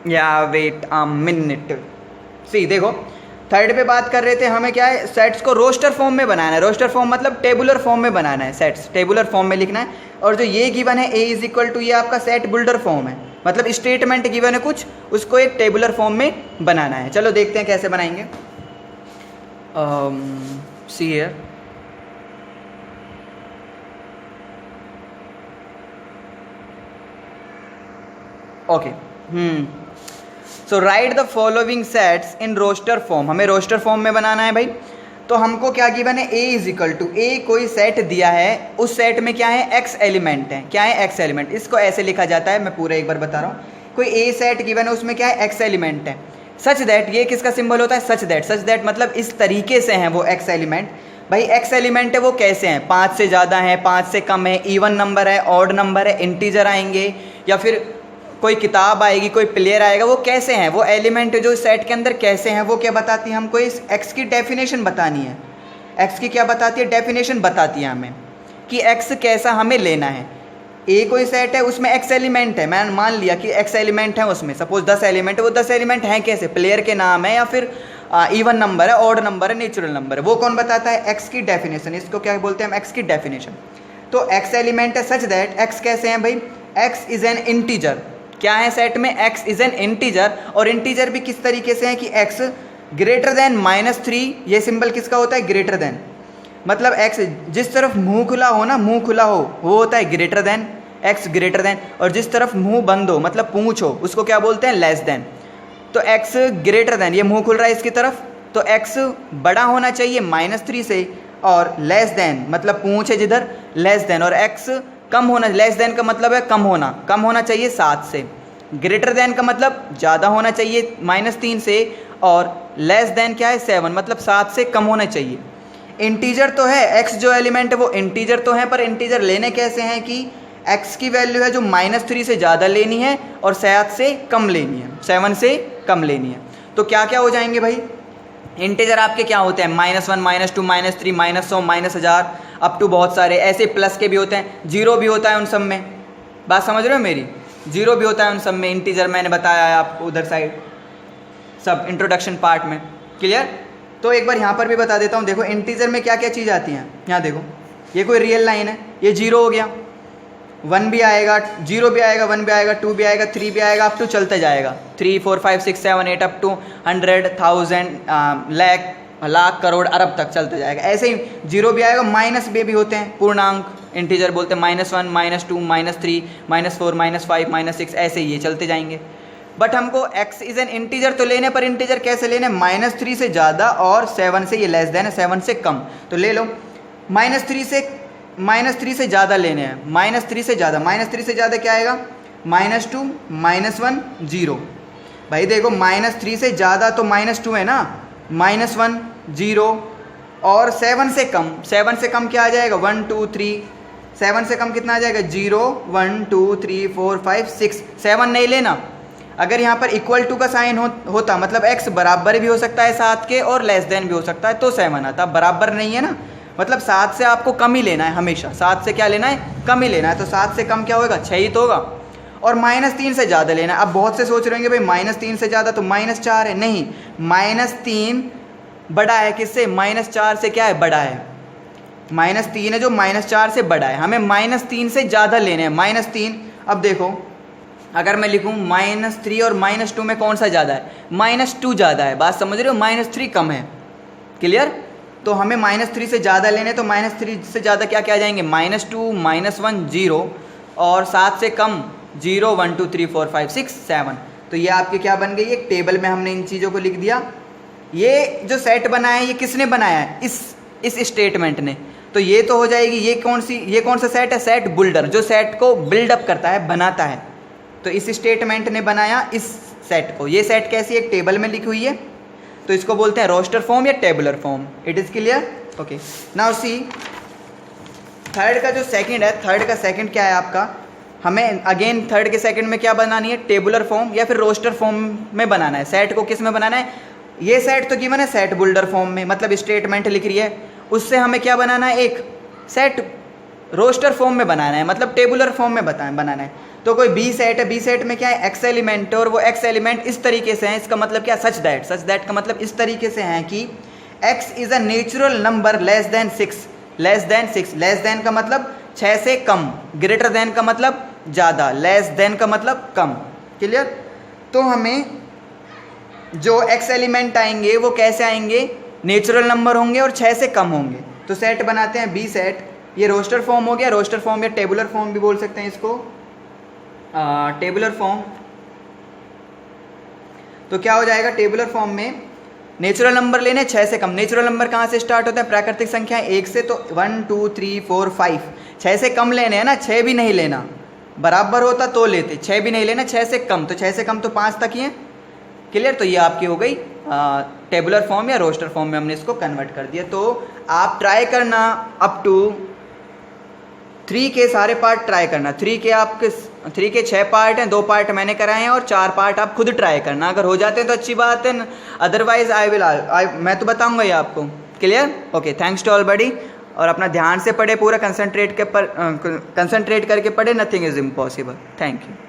या wait a minute. सी देखो, third पे बात कर रहे थे, हमें क्या है, सेट्स को रोस्टर फॉर्म में बनाना है। रोस्टर फॉर्म मतलब टेबुलर फॉर्म में बनाना है, सेट्स टेबुलर फॉर्म में लिखना है। और जो ये गिवन है ए इज इक्वल टू, ये आपका सेट बिल्डर फॉर्म है, मतलब स्टेटमेंट गिवन है कुछ, उसको एक टेबुलर फॉर्म में बनाना है। चलो देखते हैं कैसे बनाएंगे। See here, okay. So write the following sets in roster form, हमें रोस्टर फॉर्म में बनाना है भाई। तो हमको क्या गिवन है, A is equal to, A कोई सेट दिया है, उस सेट में क्या है, एक्स एलिमेंट है। क्या है, एक्स एलिमेंट। इसको ऐसे लिखा जाता है, मैं पूरा एक बार बता रहा हूँ। कोई ए सेट गिवन है, उसमें क्या है, एक्स एलिमेंट है। सच दैट, ये किसका सिंबल होता है, सच दैट। सच दैट मतलब इस तरीके से हैं वो एक्स एलिमेंट। भाई एक्स एलिमेंट है वो कैसे हैं, 5 से ज़्यादा है, 5 से कम है, इवन नंबर है, ऑड नंबर है, इंटीजर आएंगे, या फिर कोई किताब आएगी, कोई प्लेयर आएगा, वो कैसे हैं, वो एलिमेंट जो सेट के अंदर कैसे हैं, वो क्या बताती है हमको, इस एक्स की डेफिनेशन बतानी है। एक्स की क्या बताती है, डेफिनेशन बताती है हमें कि एक्स कैसा हमें लेना है। ए कोई सेट है, उसमें एक्स एलिमेंट है, मैंने मान लिया कि एक्स एलिमेंट है उसमें, सपोज 10 एलिमेंट है, वो 10 एलिमेंट हैं कैसे, प्लेयर के नाम है, या फिर इवन नंबर है, ऑड नंबर है, नेचुरल नंबर है। वो कौन बताता है, एक्स की डेफिनेशन। इसको क्या बोलते हैं हम, एक्स की डेफिनेशन। तो एक्स एलिमेंट है सच दैट, एक्स कैसे हैं भाई, एक्स इज एन इंटीजर। क्या है सेट में, एक्स इज एन इंटीजर। और इंटीजर भी किस तरीके से है कि एक्स ग्रेटर देन -3, ये सिंबल किसका होता है, ग्रेटर देन। मतलब एक्स जिस तरफ मुंह खुला हो ना, मुंह खुला हो, वो होता है greater than, x greater than. और जिस तरफ मुंह बंद हो, मतलब पूंछ हो, उसको क्या बोलते हैं, लेस देन। तो एक्स ग्रेटर देन, ये मुंह खुल रहा है इसकी तरफ, तो एक्स बड़ा होना चाहिए -3 से, और लेस देन मतलब पूंछ है जिधर, लेस देन। और एक्स कम होना, लेस देन का मतलब है कम होना, कम होना चाहिए 7 से। ग्रेटर देन का मतलब ज़्यादा होना चाहिए -3 से, और लेस देन क्या है, 7, मतलब 7 से कम होना चाहिए। इंटीजर तो है, एक्स जो एलिमेंट है वो इंटीजर तो है, पर इंटीजर लेने कैसे हैं कि एक्स की वैल्यू है जो -3 से ज़्यादा लेनी है और 7 से कम लेनी है, 7 से कम लेनी है। तो क्या क्या हो जाएंगे भाई, इंटीजर आपके क्या होते हैं, -1, -2, -3, -100, -1000, अप टू बहुत सारे ऐसे, प्लस के भी होते हैं, जीरो भी होता है उन सब में। बात समझ रहे हो मेरी, जीरो भी होता है उन सब में। इंटीजर मैंने बताया है आपको उधर साइड, सब इंट्रोडक्शन पार्ट में, क्लियर। तो एक बार यहाँ पर भी बता देता हूँ। देखो इंटीजर में क्या क्या चीज़ आती हैं, यहाँ देखो, ये कोई रियल लाइन है, ये 0 हो गया, 1 भी आएगा, 0 भी आएगा, 1 भी आएगा, 2 भी आएगा, 3 भी आएगा, अप टू चलते जाएगा, 3, 4, 5, 6, 7, 8 अप टू 100, 1000, लाख, लाख, करोड़, अरब तक चलते जाएगा। ऐसे ही 0 भी आएगा, माइनस भी होते हैं, पूर्णांक इंटीजर बोलते हैं, -1, -2, -3, -4, -5, -6, ऐसे ही ये चलते जाएंगे। बट हमको x इज एन इंटीजर तो लेने, पर इंटीजर कैसे लेने, -3 से ज़्यादा और 7 से, ये लेस देन है, 7 से कम। तो ले लो, -3 से ज़्यादा लेने हैं, -3 से ज़्यादा, -3 से ज़्यादा क्या आएगा, -2, -1, 0। भाई देखो -3 से ज़्यादा तो -2 है ना, -1, 0, और 7 से कम, 7 से कम क्या आ जाएगा, 1, 2, 3, 7 से कम कितना आ जाएगा, 0, 1, 2, 3, 4, 5, 6, 7 नहीं लेना। अगर यहाँ पर इक्वल टू का साइन होता, मतलब x बराबर भी हो सकता है 7 के और लेस देन भी हो सकता है, तो 7 आता। बराबर नहीं है ना, मतलब 7 से आपको कम ही लेना है हमेशा, 7 से क्या लेना है, कम ही लेना है। तो 7 से कम क्या होगा, 6 ही तो होगा। और -3 से ज़्यादा लेना है। अब बहुत से सोच रहे होंगे भाई -3 से ज़्यादा तो -4 है, नहीं, -3 बड़ा है किससे, -4 से, क्या है, बड़ा है। -3 है जो -4 से बड़ा है, हमें -3 से ज़्यादा लेने हैं, -3। अब देखो अगर मैं लिखूँ -3 और -2 में कौन सा ज़्यादा है, -2 ज़्यादा है। बात समझ रहे हो, -3 कम है, क्लियर। तो हमें -3 से ज़्यादा लेने, तो -3 से ज़्यादा क्या क्या आ जाएंगे, -2, -1, 0, और 7 से कम 0, 1, 2, 3, 4, 5, 6, 7। तो ये आपकी क्या बन गई, एक टेबल में हमने इन चीज़ों को लिख दिया। ये जो सेट बनाया है, ये किसने बनाया है, इस स्टेटमेंट ने। तो ये तो हो जाएगी, ये कौन सा सेट है, सेट बिल्डर, जो सेट को बिल्डअप करता है, बनाता है। तो इस स्टेटमेंट ने बनाया इस सेट को। ये सेट कैसी, एक टेबल में लिखी हुई है, तो इसको बोलते हैं रोस्टर फॉर्म या tabular form. It is clear, okay. Now see third का जो सेकंड है, थर्ड का सेकंड क्या है आपका, हमें अगेन थर्ड के सेकंड में क्या बनानी है, टेबुलर फॉर्म या फिर रोस्टर फॉर्म में बनाना है। सेट को किस में बनाना है, ये सेट तो गिवन है सेट बिल्डर फॉर्म में, मतलब स्टेटमेंट लिख रही है, उससे हमें क्या बनाना है, एक सेट रोस्टर फॉर्म में बनाना है, मतलब टेबुलर फॉर्म में बनाना है। तो कोई बी सेट है, बी सेट में क्या है, एक्स एलिमेंट है, और वो एक्स एलिमेंट इस तरीके से हैं, इसका मतलब क्या, सच दैट का मतलब इस तरीके से हैं कि x is a natural number less than 6, less than का मतलब 6 से कम, ग्रेटर देन का मतलब ज़्यादा, लेस देन का मतलब कम। क्लियर? तो हमें जो x एलिमेंट आएंगे वो कैसे आएंगे, नेचुरल नंबर होंगे और 6 से कम होंगे। तो सेट बनाते हैं बी सेट, ये रोस्टर फॉर्म हो गया, रोस्टर फॉर्म या टेबुलर फॉर्म भी बोल सकते हैं इसको, टेबुलर फॉर्म। तो क्या हो जाएगा, टेबुलर फॉर्म में नेचुरल नंबर लेने 6 से कम। नेचुरल नंबर कहाँ से स्टार्ट होता है, प्राकृतिक संख्या 1 से, तो 1 2 3 4 5, 6 से कम लेने हैं ना, 6 भी नहीं लेना, बराबर होता तो लेते, 6 भी नहीं लेना, 6 से कम, तो 6 से कम तो 5 तक ही है। क्लियर? तो ये आपकी हो गई टेबुलर फॉर्म या रोस्टर फॉर्म में हमने इसको कन्वर्ट कर दिया। तो आप ट्राई करना अप टू 3 के सारे पार्ट ट्राई करना, 3 के 6 पार्ट हैं, 2 पार्ट मैंने कराए हैं और 4 पार्ट आप खुद ट्राई करना। अगर हो जाते हैं तो अच्छी बात है, अदरवाइज मैं तो बताऊंगा ये आपको। Clear? Okay, thanks to all buddy. और अपना ध्यान से पढ़े, पूरा कंसंट्रेट करके पढ़े, nothing is impossible. Thank you.